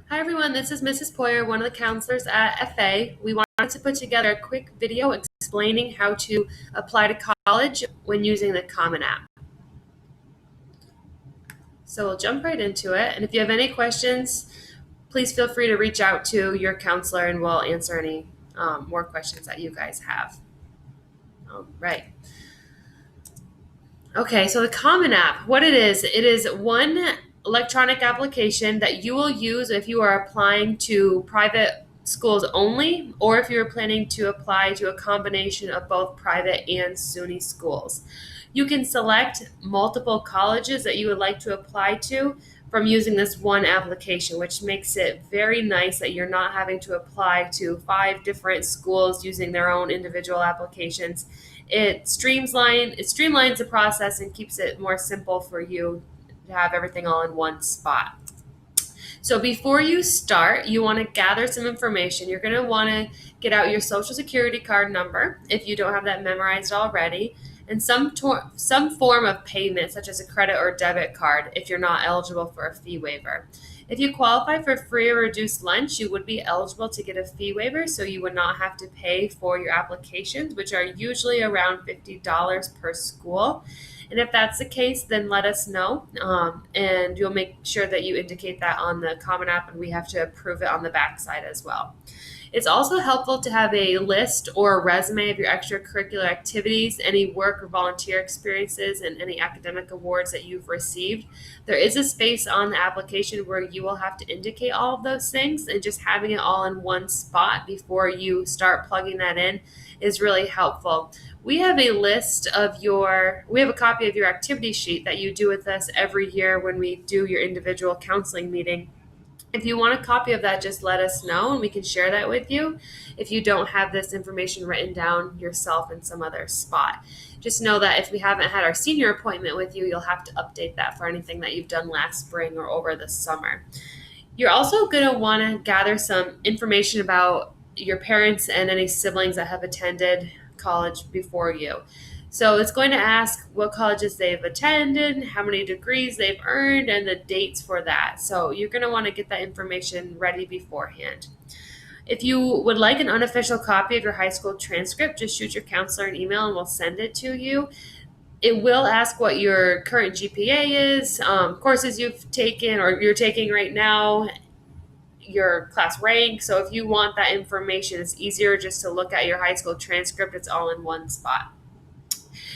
Hi everyone, this is Mrs. Poyer, one of the counselors at FA. We wanted to put together a quick video explaining how to apply to college when using the Common App. So we'll jump right into it. And if you have any questions, please feel free to reach out to your counselor and we'll answer any more questions that you guys have. Right. Okay, so the Common App, what it is one electronic application that you will use if you are applying to private schools only, or if you're planning to apply to a combination of both private and SUNY schools. You can select multiple colleges that you would like to apply to from using this one application, which makes it very nice that you're not having to apply to 5 different schools using their own individual applications. It streamlines the process and keeps it more simple for you to have everything all in one spot. So before you start, you want to gather some information. You're going to want to get out your social security card number if you don't have that memorized already, and some form of payment such as a credit or debit card if you're not eligible for a fee waiver. If you qualify for free or reduced lunch, you would be eligible to get a fee waiver, so you would not have to pay for your applications, which are usually around $50 per school. And if that's the case, then let us know, and you'll make sure that you indicate that on the Common App, and we have to approve it on the backside as well. It's also helpful to have a list or a resume of your extracurricular activities, any work or volunteer experiences, and any academic awards that you've received. There is a space on the application where you will have to indicate all of those things, and just having it all in one spot before you start plugging that in is really helpful. We have a copy of your activity sheet that you do with us every year when we do your individual counseling meeting. If you want a copy of that, just let us know and we can share that with you if you don't have this information written down yourself in some other spot. Just know that if we haven't had our senior appointment with you, you'll have to update that for anything that you've done last spring or over the summer. You're also going to want to gather some information about your parents and any siblings that have attended college before you. So it's going to ask what colleges they've attended, how many degrees they've earned, and the dates for that. So you're going to want to get that information ready beforehand. If you would like an unofficial copy of your high school transcript, just shoot your counselor an email and we'll send it to you. It will ask what your current GPA is, courses you've taken or you're taking right now, your class rank. So if you want that information, it's easier just to look at your high school transcript. It's all in one spot.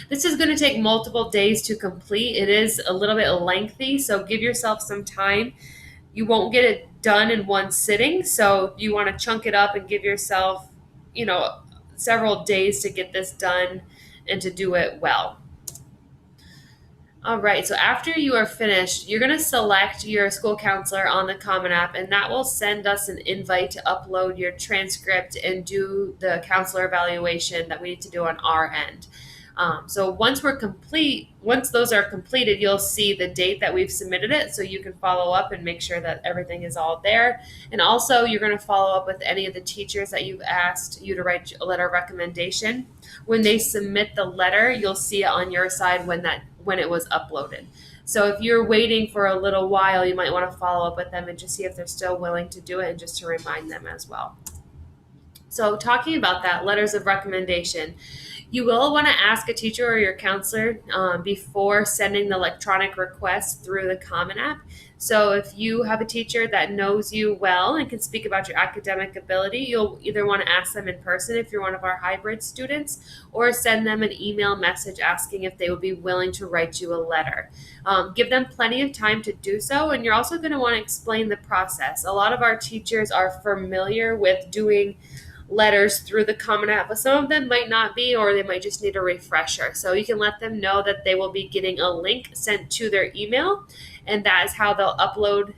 This is going to take multiple days to complete. It is a little bit lengthy, so give yourself some time. You won't get it done in one sitting, so you want to chunk it up and give yourself, several days to get this done and to do it well. All right, so after you are finished, you're going to select your school counselor on the Common App, and that will send us an invite to upload your transcript and do the counselor evaluation that we need to do on our end. So once those are completed, you'll see the date that we've submitted it, so you can follow up and make sure that everything is all there. And also, you're going to follow up with any of the teachers that you've asked you to write a letter of recommendation. When they submit the letter, you'll see it on your side when it was uploaded. So if you're waiting for a little while, you might want to follow up with them and just see if they're still willing to do it, and just to remind them as well. So talking about that, letters of recommendation, you will want to ask a teacher or your counselor before sending the electronic request through the Common App. So if you have a teacher that knows you well and can speak about your academic ability, you'll either want to ask them in person if you're one of our hybrid students, or send them an email message asking if they would be willing to write you a letter. Give them plenty of time to do so, and you're also going to want to explain the process. A lot of our teachers are familiar with doing letters through the Common App, but some of them might not be, or they might just need a refresher. So you can let them know that they will be getting a link sent to their email, and that is how they'll upload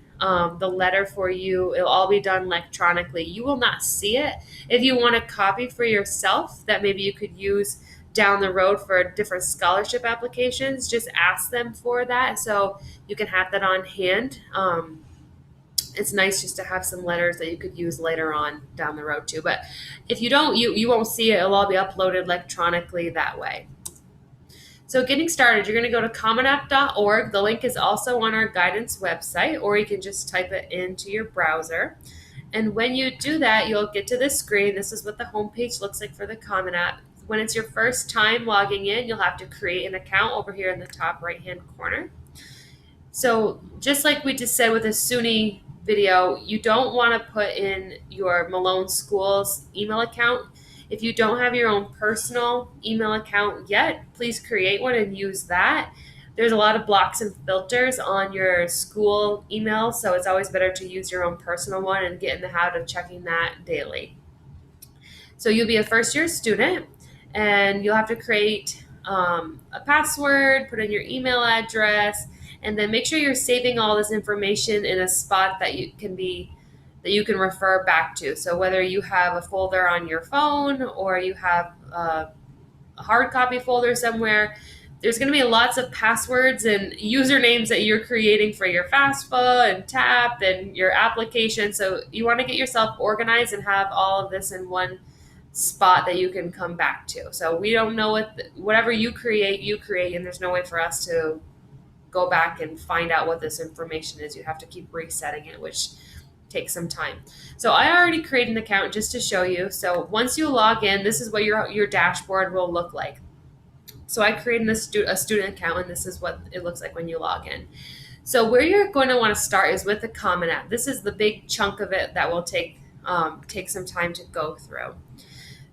the letter for you. It'll all be done electronically. You will not see it. If you want a copy for yourself that maybe you could use down the road for different scholarship applications, just ask them for that so you can have that on hand. It's nice just to have some letters that you could use later on down the road too. But if you don't, you won't see it. It'll all be uploaded electronically that way. So getting started, you're going to go to commonapp.org. The link is also on our guidance website, or you can just type it into your browser. And when you do that, you'll get to this screen. This is what the homepage looks like for the Common App. When it's your first time logging in, you'll have to create an account over here in the top right-hand corner. So just like we just said with the SUNY video, you don't want to put in your Malone Schools email account. If you don't have your own personal email account yet, please create one and use that. There's a lot of blocks and filters on your school email, so it's always better to use your own personal one and get in the habit of checking that daily. So you'll be a first-year student, and you'll have to create a password, put in your email address, and then make sure you're saving all this information in a spot that you can refer back to. So whether you have a folder on your phone or you have a hard copy folder somewhere, there's going to be lots of passwords and usernames that you're creating for your FAFSA and TAP and your application. So you want to get yourself organized and have all of this in one spot that you can come back to. So we don't know whatever you create, and there's no way for us to go back and find out what this information is. You have to keep resetting it, which takes some time. So I already created an account just to show you. So once you log in, this is what your dashboard will look like. So I created a student account, and this is what it looks like when you log in. So where you're going to want to start is with the Common App. This is the big chunk of it that will take some time to go through.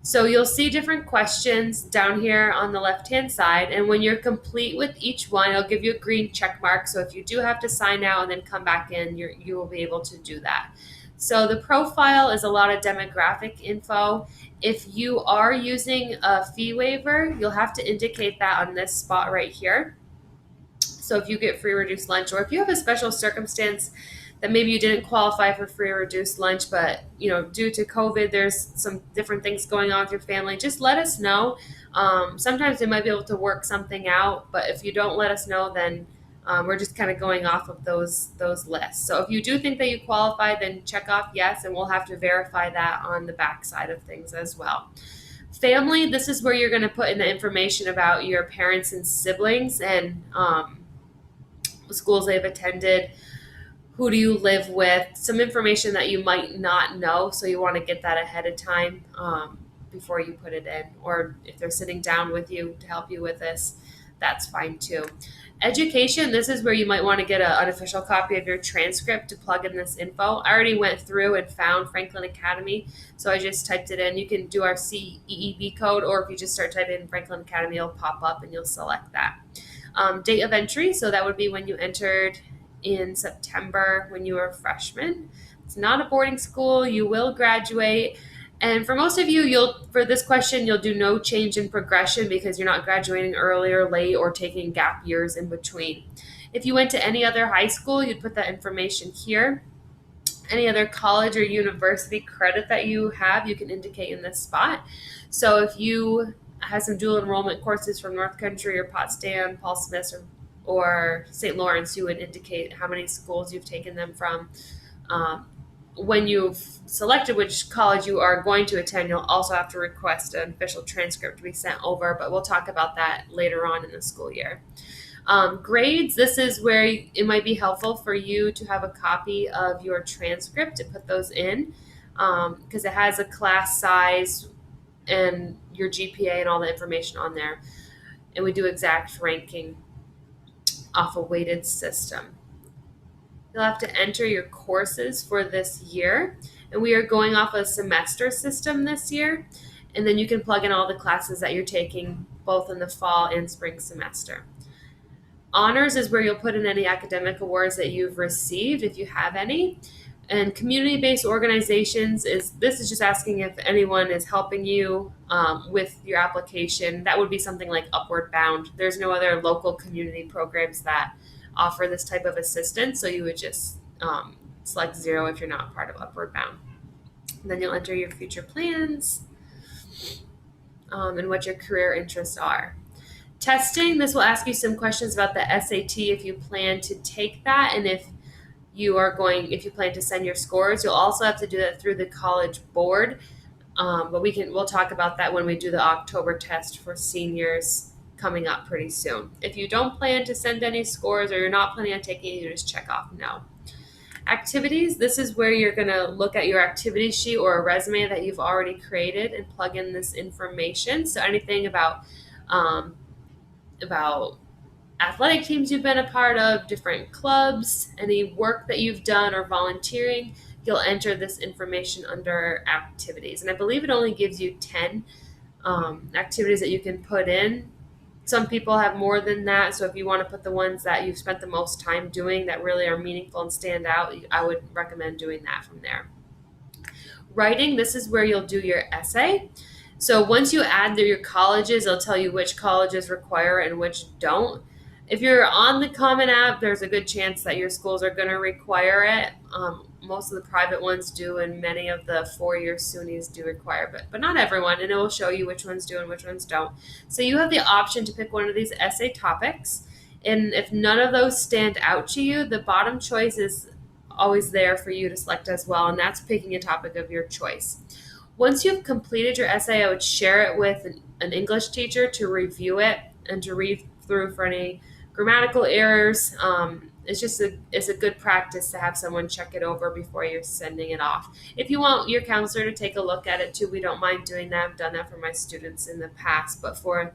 So you'll see different questions down here on the left-hand side, and when you're complete with each one, it'll give you a green check mark. So if you do have to sign out and then come back in, you will be able to do that. So the profile is a lot of demographic info. If you are using a fee waiver, you'll have to indicate that on this spot right here. So if you get free reduced lunch, or if you have a special circumstance that maybe you didn't qualify for free or reduced lunch, but due to COVID, there's some different things going on with your family, just let us know. Sometimes they might be able to work something out, but if you don't let us know, then we're just kind of going off of those lists. So if you do think that you qualify, then check off yes, and we'll have to verify that on the back side of things as well. Family, this is where you're going to put in the information about your parents and siblings and schools they've attended. Who do you live with? Some information that you might not know, so you want to get that ahead of time before you put it in. Or if they're sitting down with you to help you with this, that's fine too. Education, this is where you might want to get an unofficial copy of your transcript to plug in this info. I already went through and found Franklin Academy, so I just typed it in. You can do our CEEB code, or if you just start typing in Franklin Academy, it'll pop up and you'll select that. Date of entry, so that would be when you entered in September when you were a freshman. It's not a boarding school. You will graduate. And for most of you, for this question, you'll do no change in progression because you're not graduating early or late or taking gap years in between. If you went to any other high school, you'd put that information here. Any other college or university credit that you have, you can indicate in this spot. So if you have some dual enrollment courses from North Country or Potsdam, Paul Smith, or St. Lawrence, you would indicate how many schools you've taken them from. When you've selected which college you are going to attend, you'll also have to request an official transcript to be sent over, but we'll talk about that later on in the school year. Grades, this is where it might be helpful for you to have a copy of your transcript to put those in because it has a class size and your GPA and all the information on there. And we do exact ranking off a weighted system. You'll have to enter your courses for this year, and we are going off a semester system this year, and then you can plug in all the classes that you're taking both in the fall and spring semester. Honors is where you'll put in any academic awards that you've received if you have any. And community-based organizations this is just asking if anyone is helping you with your application. That would be something like Upward Bound. There's no other local community programs that offer this type of assistance, so you would just select 0 if you're not part of Upward Bound. And then you'll enter your future plans and what your career interests are. Testing, this will ask you some questions about the SAT if you plan to take that, and if you plan to send your scores. You'll also have to do that through the College Board, but we'll talk about that when we do the October test for seniors coming up pretty soon. If you don't plan to send any scores or you're not planning on taking it, you just check off no. Activities, this is where you're going to look at your activity sheet or a resume that you've already created and plug in this information. So anything about athletic teams you've been a part of, different clubs, any work that you've done or volunteering, you'll enter this information under activities. And I believe it only gives you 10 activities that you can put in. Some people have more than that, so if you want to put the ones that you've spent the most time doing that really are meaningful and stand out, I would recommend doing that from there. Writing, this is where you'll do your essay. So once you add your colleges, it'll tell you which colleges require it and which don't. If you're on the Common App, there's a good chance that your schools are going to require it. Most of the private ones do, and many of the four-year SUNYs do require it, but not everyone, and it will show you which ones do and which ones don't. So you have the option to pick one of these essay topics, and if none of those stand out to you, the bottom choice is always there for you to select as well, and that's picking a topic of your choice. Once you've completed your essay, I would share it with an English teacher to review it and to read through for any grammatical errors. It's a good practice to have someone check it over before you're sending it off. If you want your counselor to take a look at it too, we don't mind doing that. I've done that for my students in the past. But for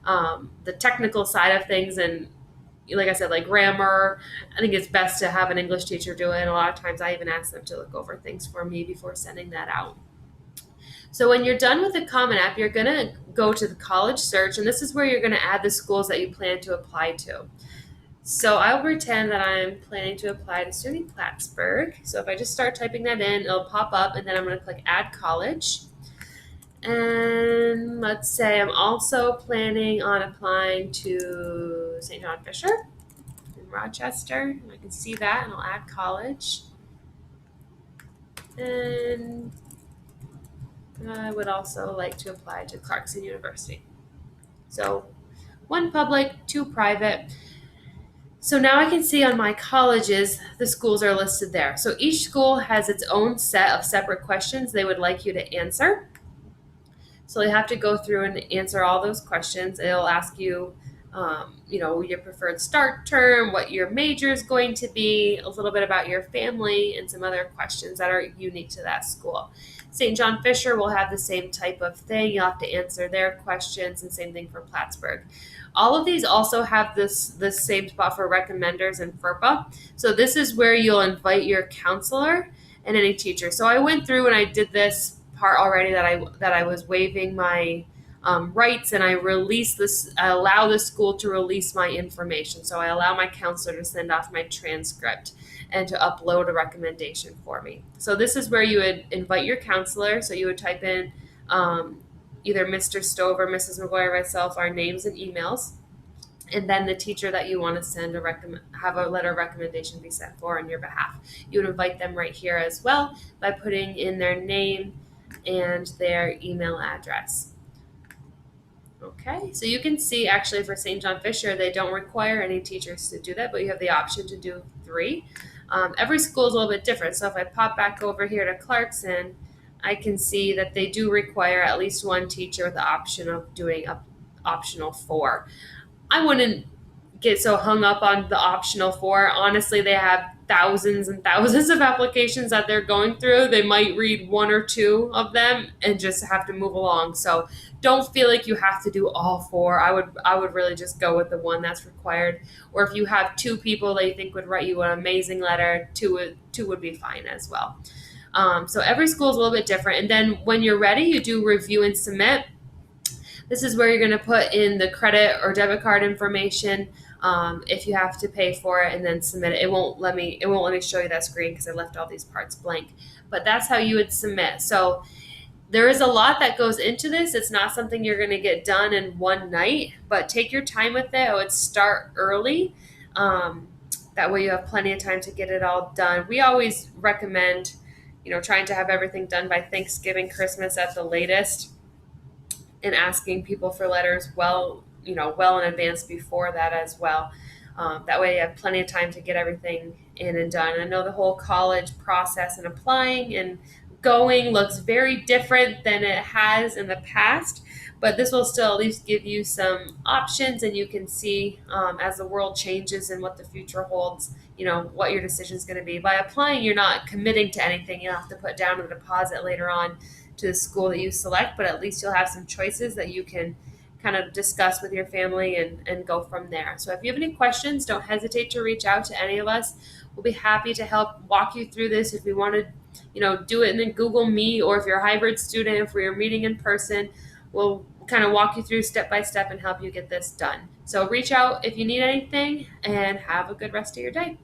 the technical side of things, and like I said, like grammar, I think it's best to have an English teacher do it. And a lot of times I even ask them to look over things for me before sending that out. So when you're done with the Common App, you're going to go to the college search, and this is where you're going to add the schools that you plan to apply to. So I'll pretend that I'm planning to apply to SUNY Plattsburgh. So if I just start typing that in, it'll pop up, and then I'm going to click Add College. And let's say I'm also planning on applying to St. John Fisher in Rochester. I can see that, and I'll add college. And I would also like to apply to Clarkson University. So 1 public, 2 private. So now I can see on my colleges, the schools are listed there. So each school has its own set of separate questions they would like you to answer. So you have to go through and answer all those questions. It'll ask you, your preferred start term, what your major is going to be, a little bit about your family, and some other questions that are unique to that school. St. John Fisher will have the same type of thing. You'll have to answer their questions, and same thing for Plattsburgh. All of these also have this same spot for recommenders and FERPA. So this is where you'll invite your counselor and any teacher. So I went through and I did this part already that I was waiving my rights, and I allow the school to release my information. So I allow my counselor to send off my transcript and to upload a recommendation for me. So this is where you would invite your counselor. So you would type in either Mr. Stover, Mrs. McGuire, myself, our names and emails, and then the teacher that you want to send have a letter of recommendation be sent for on your behalf. You would invite them right here as well by putting in their name and their email address. Okay, so you can see actually for St. John Fisher, they don't require any teachers to do that, but you have the option to do 3. Every school is a little bit different. So if I pop back over here to Clarkson, I can see that they do require at least 1 teacher with the option of doing an optional 4. I wouldn't get so hung up on the optional 4. Honestly, they have thousands and thousands of applications that they're going through. They might read 1 or 2 of them and just have to move along. So don't feel like you have to do all 4. I would really just go with the one that's required. Or if you have 2 people that you think would write you an amazing letter, 2 would be fine as well. So every school is a little bit different. And then when you're ready, you do review and submit. This is where you're going to put in the credit or debit card information if you have to pay for it, and then submit it. It won't let me show you that screen because I left all these parts blank. But that's how you would submit. So there is a lot that goes into this. It's not something you're going to get done in one night, but take your time with it. I would start early. That way you have plenty of time to get it all done. We always recommend, trying to have everything done by Thanksgiving, Christmas at the latest, and asking people for letters well in advance before that as well. That way you have plenty of time to get everything in and done. I know the whole college process and applying and going looks very different than it has in the past, But this will still at least give you some options, and you can see as the world changes and what the future holds, what your decision is going to be. By applying, you're not committing to anything. You'll have to put down a deposit later on to the school that you select, but at least you'll have some choices that you can kind of discuss with your family and go from there. So if you have any questions, don't hesitate to reach out to any of us. We'll be happy to help walk you through this. If you want to, do it in the Google Meet, or if you're a hybrid student, if we're meeting in person, we'll kind of walk you through step by step and help you get this done. So reach out if you need anything, and have a good rest of your day.